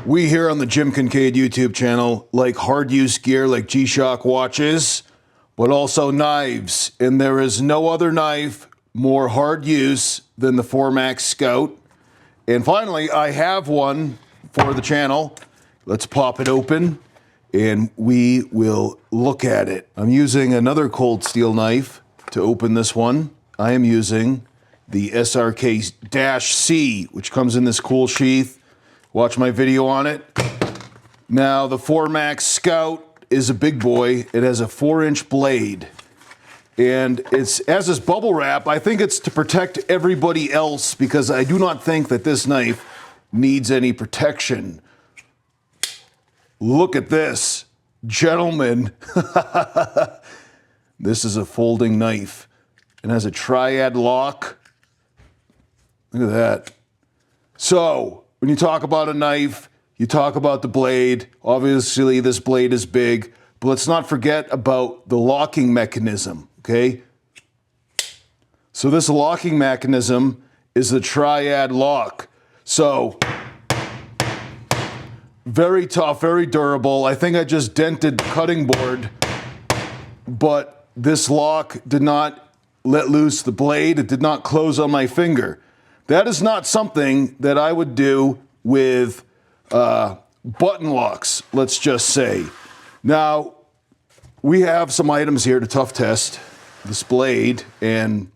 We here on the Jim Kincaid YouTube channel like hard use gear like G-Shock watches, but also knives. And there is no other knife more hard use than the Formax Scout. And finally, I have one for the channel. Let's pop it open and we will look at it. I'm using another cold steel knife to open this one. I am using the SRK-C, which comes in this cool sheath. Watch my video on it. Now, the Formax Scout is a big boy. It has a 4-inch blade. And it's, as this bubble wrap, I think it's to protect everybody else because I do not think that this knife needs any protection. Look at this, gentlemen. This is a folding knife. It has a triad lock. Look at that. So, when you talk about a knife, you talk about the blade. Obviously, this blade is big, but let's not forget about the locking mechanism, okay? So this locking mechanism is the triad lock. So, very tough, very durable. I think I just dented the cutting board, but this lock did not let loose the blade. It did not close on my finger. That is not something that I would do with button locks, let's just say. Now, we have some items here to tough test this blade, and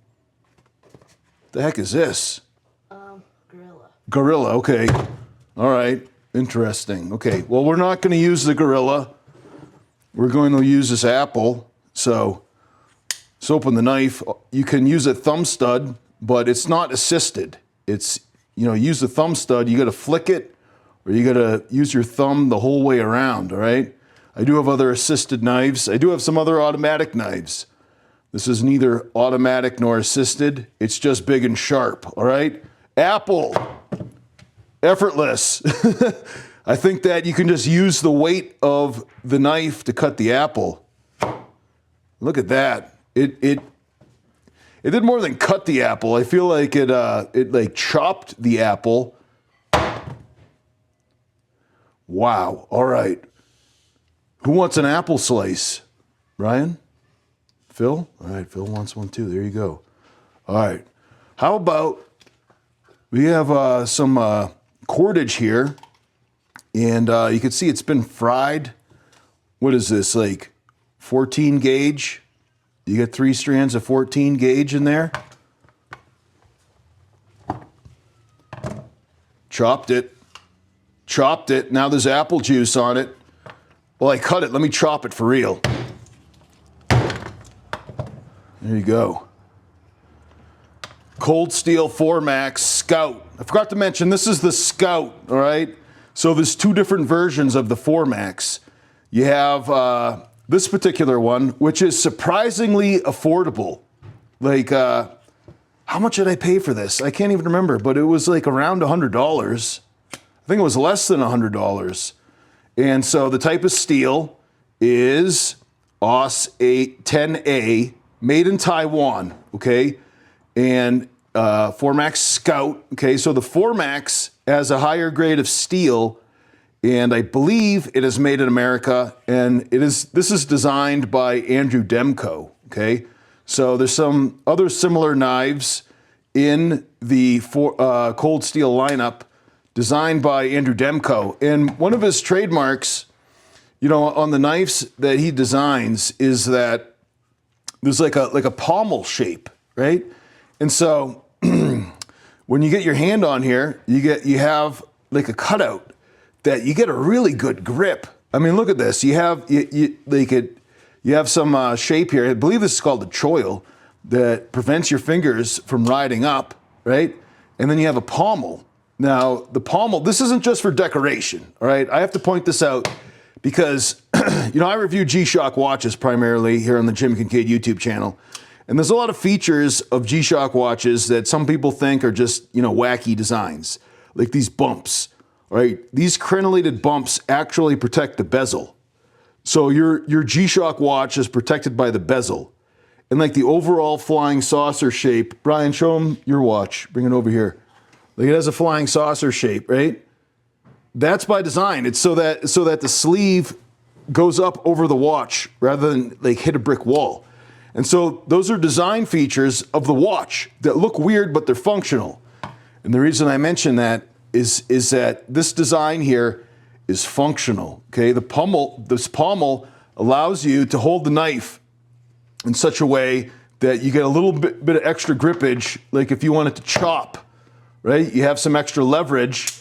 the heck is this? Gorilla. Gorilla, okay. All right, interesting. Okay, well, we're not going to use the Gorilla. We're going to use this Apple. So, let's open the knife. You can use a thumb stud, but it's not assisted. It's, you know, use the thumb stud, you got to flick it, or you got to use your thumb the whole way around, all right? I do have other assisted knives. I do have some other automatic knives. This is neither automatic nor assisted. It's just big and sharp, all right? Apple, effortless. I think that you can just use the weight of the knife to cut the apple. Look at that. It did more than cut the apple. I feel like it like chopped the apple. Wow. All right. Who wants an apple slice? Ryan? Phil? All right. Phil wants one too. There you go. All right. How about we have some cordage here, and you can see it's been fried. What is this, like 14 gauge? You get 3 strands of 14 gauge in there. Chopped it. Chopped it. Now there's apple juice on it. Well, I cut it. Let me chop it for real. There you go. Cold steel Formax Scout. I forgot to mention, this is the Scout, all right? So there's 2 different versions of the Formax. You have this particular one, which is surprisingly affordable. Like, how much did I pay for this? I can't even remember, but it was like around $100. I think it was less than $100. And so the type of steel is AS10A, made in Taiwan, okay? And Formax Scout, okay? So the Formax has a higher grade of steel, and I believe it is made in America, and this is designed by Andrew Demko, okay? So there's some other similar knives in the cold steel lineup designed by Andrew Demko. And one of his trademarks, you know, on the knives that he designs is that there's like a pommel shape, right? And so when you get your hand on here, you have like a cutout that you get a really good grip. I mean, look at this. You have some shape here. I believe this is called a choil that prevents your fingers from riding up, right? And then you have a pommel. Now, the pommel, this isn't just for decoration, all right? I have to point this out because, you know, I review G-Shock watches primarily here on the Jim Kincaid YouTube channel. And there's a lot of features of G-Shock watches that some people think are just, you know, wacky designs, like these bumps. Right? These crenellated bumps actually protect the bezel. So your G-Shock watch is protected by the bezel. And like the overall flying saucer shape, Brian, show them your watch. Bring it over here. Like it has a flying saucer shape, right? That's by design. It's so that the sleeve goes up over the watch rather than like hit a brick wall. And so those are design features of the watch that look weird, but they're functional. And the reason I mention that is that this design here is functional. Okay, this pommel allows you to hold the knife in such a way that you get a little bit of extra grippage, like if you wanted to chop, right? You have some extra leverage.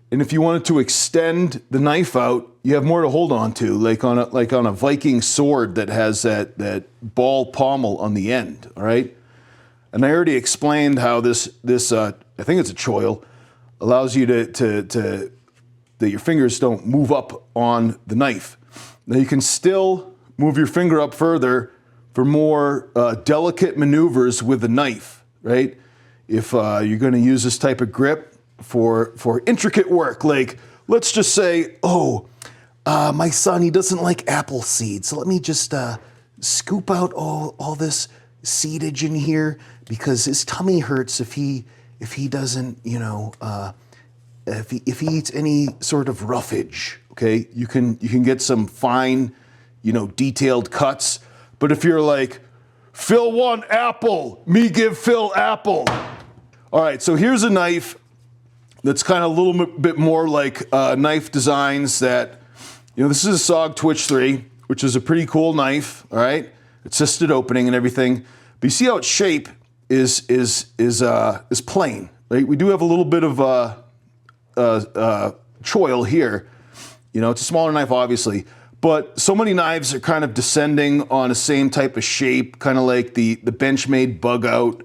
And if you wanted to extend the knife out, you have more to hold on to, like on a Viking sword that has that ball pommel on the end, all right? And I already explained how this I think it's a choil, allows you that your fingers don't move up on the knife. Now you can still move your finger up further for more delicate maneuvers with the knife, right? If you're going to use this type of grip for intricate work, like let's just say, my son, he doesn't like apple seeds, so let me just scoop out all this seedage in here because his tummy hurts if he doesn't, if he eats any sort of roughage. Okay, you can get some fine, detailed cuts. But if you're like, Phil want apple, me give Phil apple. All right, so here's a knife that's kind of a little bit more like knife designs that, this is a SOG Twitch III, which is a pretty cool knife, all right? Assisted opening and everything. But you see how its shape is plain, right? We do have a little bit of choil here. It's a smaller knife, obviously. But so many knives are kind of descending on the same type of shape, kind of like the Benchmade bug out.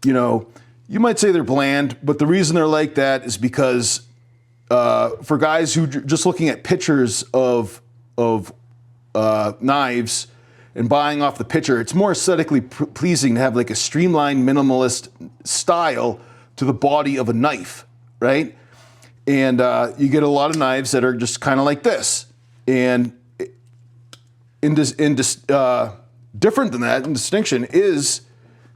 You might say they're bland, but the reason they're like that is because for guys who just looking at pictures of knives and buying off the picture, it's more aesthetically pleasing to have like a streamlined minimalist style to the body of a knife, right? And you get a lot of knives that are just kind of like this. And different than that, in distinction, is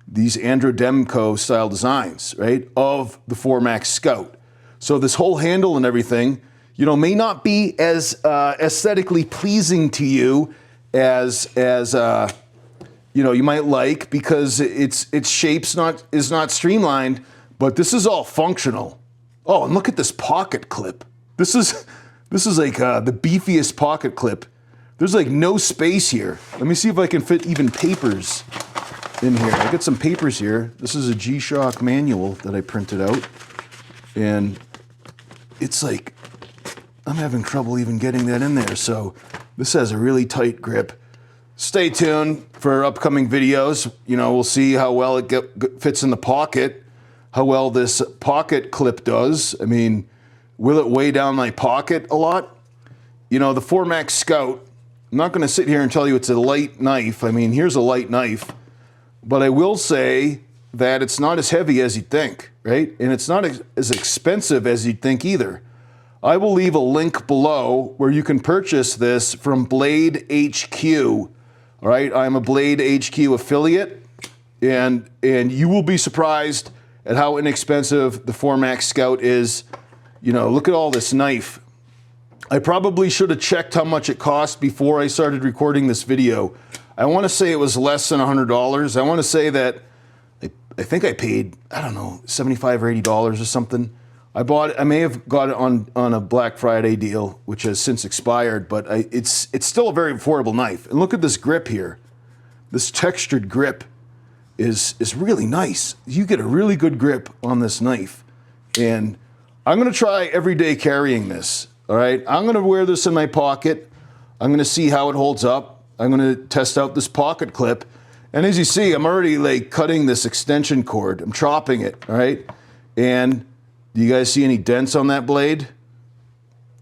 these Andrew Demko style designs, right, of the 4MAX Scout. So this whole handle and everything, may not be as aesthetically pleasing to you as you might like, because its shape's is not streamlined, but this is all functional. Oh, and look at this pocket clip. This is like the beefiest pocket clip. There's like no space here. Let me see if I can fit even papers in here. I got some papers here. This is a G-Shock manual that I printed out. And it's like, I'm having trouble even getting that in there. So this has a really tight grip. Stay tuned for upcoming videos. We'll see how well it fits in the pocket, how well this pocket clip does. I mean, will it weigh down my pocket a lot? The 4MAX Scout, I'm not going to sit here and tell you it's a light knife. I mean, here's a light knife. But I will say that it's not as heavy as you'd think, right? And it's not as expensive as you'd think either. I will leave a link below where you can purchase this from Blade HQ. All right, I'm a Blade HQ affiliate, and you will be surprised at how inexpensive the 4MAX Scout is. Look at all this knife. I probably should have checked how much it cost before I started recording this video. I want to say it was less than $100. I want to say that I think I paid, I don't know, $75 or $80 or something. I may have got it on a Black Friday deal, which has since expired, but it's still a very affordable knife. And look at this grip here. This textured grip is really nice. You get a really good grip on this knife. And I'm going to try everyday carrying this. All right, I'm going to wear this in my pocket. I'm going to see how it holds up. I'm going to test out this pocket clip. And as you see, I'm already like cutting this extension cord. I'm chopping it, all right? And do you guys see any dents on that blade?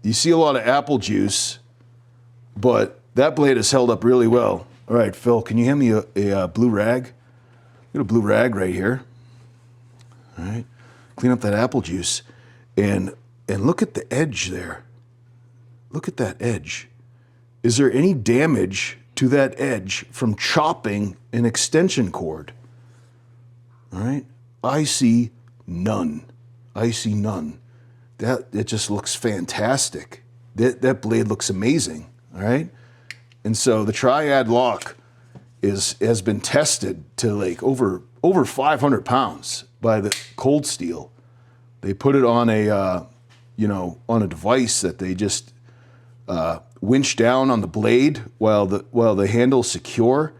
You see a lot of apple juice, but that blade has held up really well. All right, Phil, can you hand me a blue rag? Got a blue rag right here. All right, clean up that apple juice. And look at the edge there. Look at that edge. Is there any damage to that edge from chopping an extension cord? All right, I see none. I see none. that it just looks fantastic. That blade looks amazing, all right? And so the Triad lock has been tested to like over 500 pounds by the Cold Steel. They put it on a on a device that they just winch down on the blade while the handle's secure,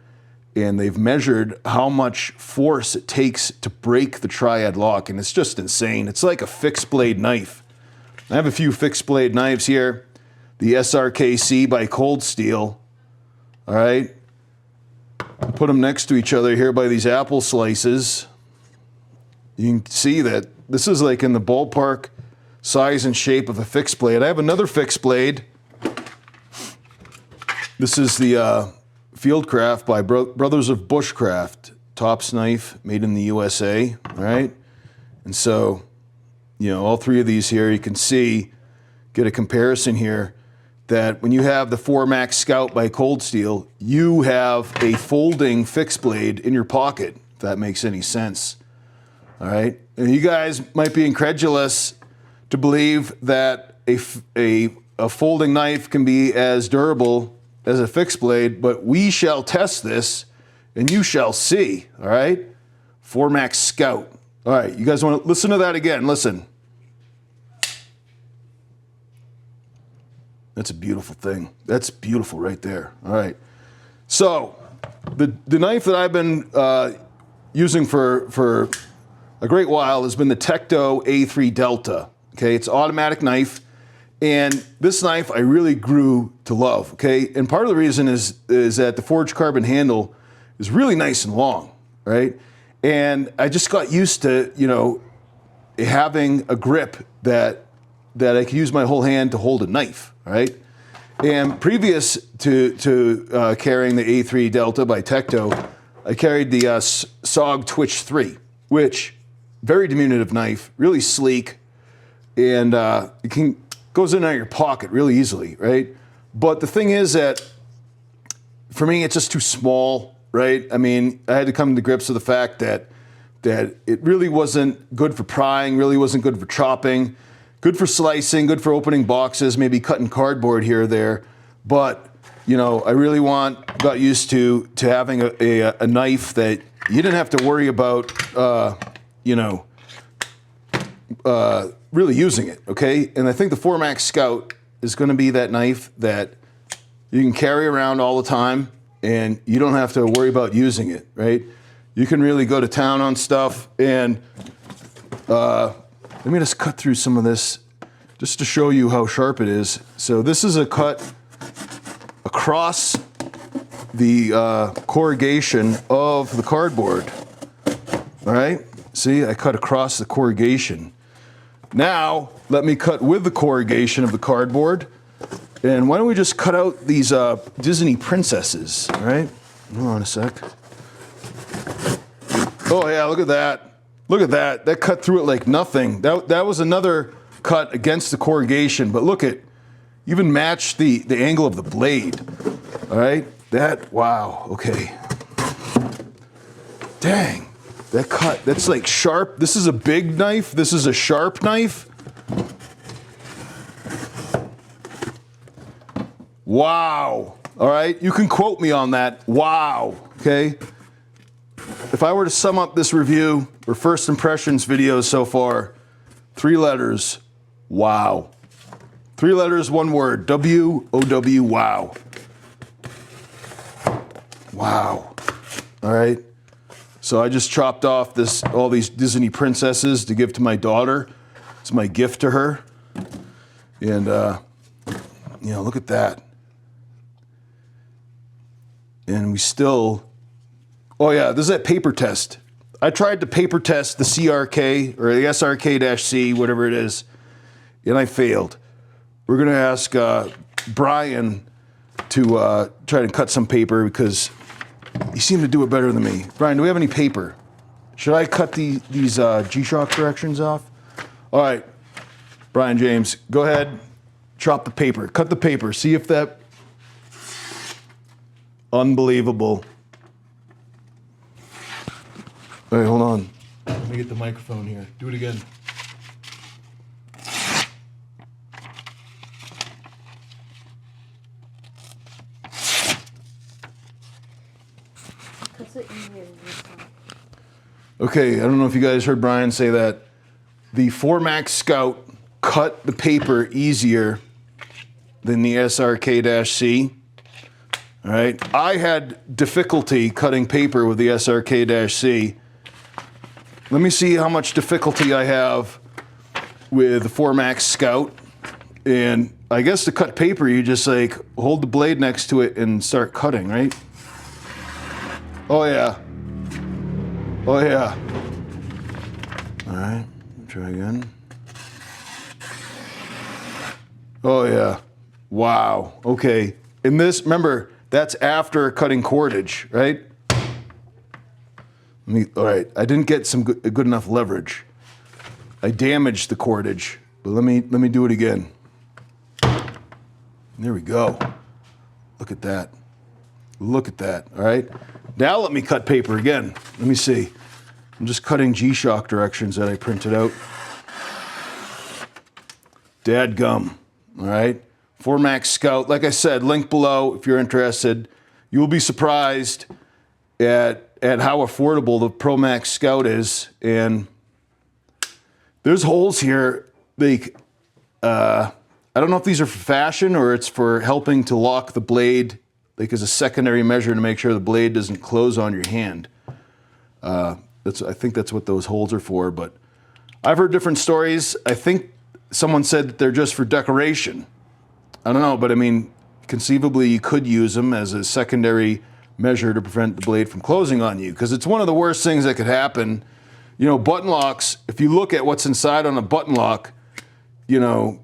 and they've measured how much force it takes to break the Triad lock, and it's just insane. It's like a fixed blade knife. I have a few fixed blade knives here. The SRK-C by Cold Steel. All right. Put them next to each other here by these apple slices. You can see that this is like in the ballpark size and shape of a fixed blade. I have another fixed blade. This is the Fieldcraft by Brothers of Bushcraft. Tops knife made in the USA. All right. And so, all three of these here, you can see, get a comparison here, that when you have the 4MAX Scout by Cold Steel, you have a folding fixed blade in your pocket, if that makes any sense. All right? And you guys might be incredulous to believe that a folding knife can be as durable as a fixed blade, but we shall test this, and you shall see, all right? 4MAX Scout. All right, you guys want to listen to that again? Listen. That's a beautiful thing. That's beautiful right there. All right. So the knife that I've been using for a great while has been the Tekto A3 Delta. Okay, it's an automatic knife, and this knife I really grew to love. Okay, and part of the reason is that the forged carbon handle is really nice and long, right? And I just got used to having a grip that I could use my whole hand to hold a knife, right? And previous to carrying the A3 Delta by Tekto, I carried the SOG Twitch III, which very diminutive knife, really sleek, and it goes in and out of your pocket really easily, right? But the thing is that for me, it's just too small, right? I mean, I had to come to grips with the fact that it really wasn't good for prying, really wasn't good for chopping. Good for slicing, good for opening boxes, maybe cutting cardboard here or there. But, I really got used to having a knife that you didn't have to worry about, really using it, okay? And I think the 4MAX Scout is going to be that knife that you can carry around all the time, and you don't have to worry about using it, right? You can really go to town on stuff, and let me just cut through some of this just to show you how sharp it is. So this is a cut across the corrugation of the cardboard. All right? See, I cut across the corrugation. Now, let me cut with the corrugation of the cardboard. And why don't we just cut out these Disney princesses, all right? Hold on a sec. Oh, yeah, look at that. Look at that. That cut through it like nothing. That was another cut against the corrugation, but look at, even matched the angle of the blade. All right? Wow, okay. Dang. That cut, that's like sharp. This is a big knife. This is a sharp knife. Wow. All right? You can quote me on that. Wow. Okay? If I were to sum up this review or first impressions videos so far, 3 letters, wow. 3 letters, 1 word, W-O-W, wow. Wow. All right. So I just chopped off all these Disney princesses to give to my daughter. It's my gift to her. And, look at that. And we still... Oh yeah, this is that paper test. I tried to paper test the CRK or the SRK-C, whatever it is, and I failed. We're gonna ask Brian to try to cut some paper because he seemed to do it better than me. Brian, do we have any paper? Should I cut these G-Shock corrections off? All right, Brian James, go ahead, chop the paper, cut the paper, see if that... Unbelievable. All right, hold on. Let me get the microphone here. Do it again. Cuts it easier than this one. Okay, I don't know if you guys heard Brian say that. The Formax Scout cut the paper easier than the SRK-C. All right, I had difficulty cutting paper with the SRK-C. Let me see how much difficulty I have with the Formax Scout. And I guess to cut paper, you just like hold the blade next to it and start cutting, right? Oh yeah. Oh yeah. All right, try again. Oh yeah. Wow. Okay. In this, remember, that's after cutting cordage, right? All right, I didn't get some good enough leverage. I damaged the cordage, but let me do it again. There we go. Look at that. Look at that, all right? Now let me cut paper again. Let me see. I'm just cutting G-Shock directions that I printed out. Dadgum, all right? Formax Scout, like I said, link below if you're interested. You will be surprised at how affordable the ProMax Scout is. And there's holes here. I don't know if these are for fashion or it's for helping to lock the blade, like as a secondary measure to make sure the blade doesn't close on your hand. I think that's what those holes are for, but I've heard different stories. I think someone said that they're just for decoration. I don't know, but I mean, conceivably you could use them as a secondary measure to prevent the blade from closing on you, because it's one of the worst things that could happen. You know, button locks, if you look at what's inside on a button lock, you know,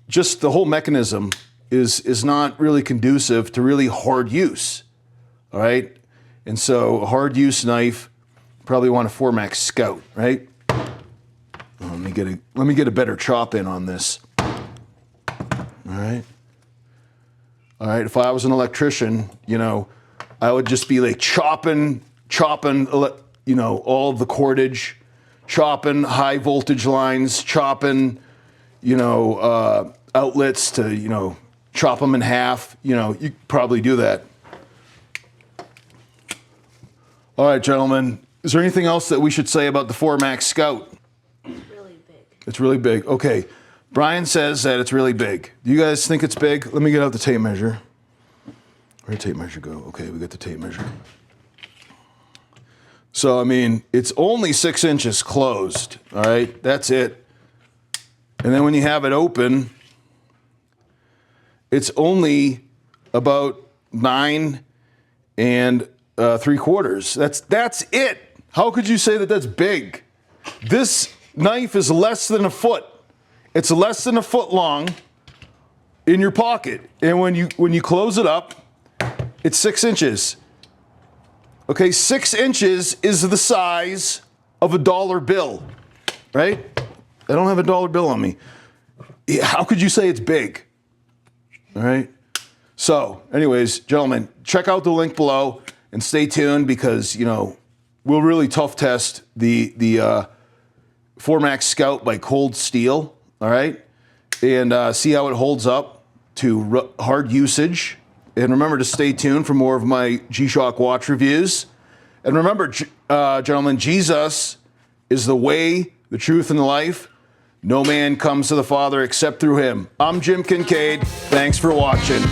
just the whole mechanism is not really conducive to really hard use, all right? And so a hard use knife, probably want a Formax Scout, right? Let me get a better chop in on this. All right. All right, if I was an electrician, you know, I would just be like chopping, you know, all of the cordage, chopping high voltage lines, chopping, you know, outlets to, you know, chop them in half. You know, you probably do that. All right, gentlemen, is there anything else that we should say about the Formax Scout? It's really big. It's really big. Okay. Brian says that it's really big. Do you guys think it's big? Let me get out the tape measure. Where'd the tape measure go? Okay, we got the tape measure. So, I mean, it's only 6 inches closed, all right? That's it. And then when you have it open, it's only about 9 3/4. That's it. How could you say that that's big? This knife is less than a foot. It's less than a foot long in your pocket. And when you close it up, it's 6 inches. Okay, 6 inches is the size of a dollar bill, right? I don't have a dollar bill on me. How could you say it's big? All right. So, anyways, gentlemen, check out the link below and stay tuned because, you know, we'll really tough test the Formax Scout by cold steel. All right, and see how it holds up to hard usage. And remember to stay tuned for more of my G-Shock watch reviews. And remember, gentlemen, Jesus is the way, the truth, and the life. No man comes to the Father except through him. I'm Jim Kincaid. Thanks for watching.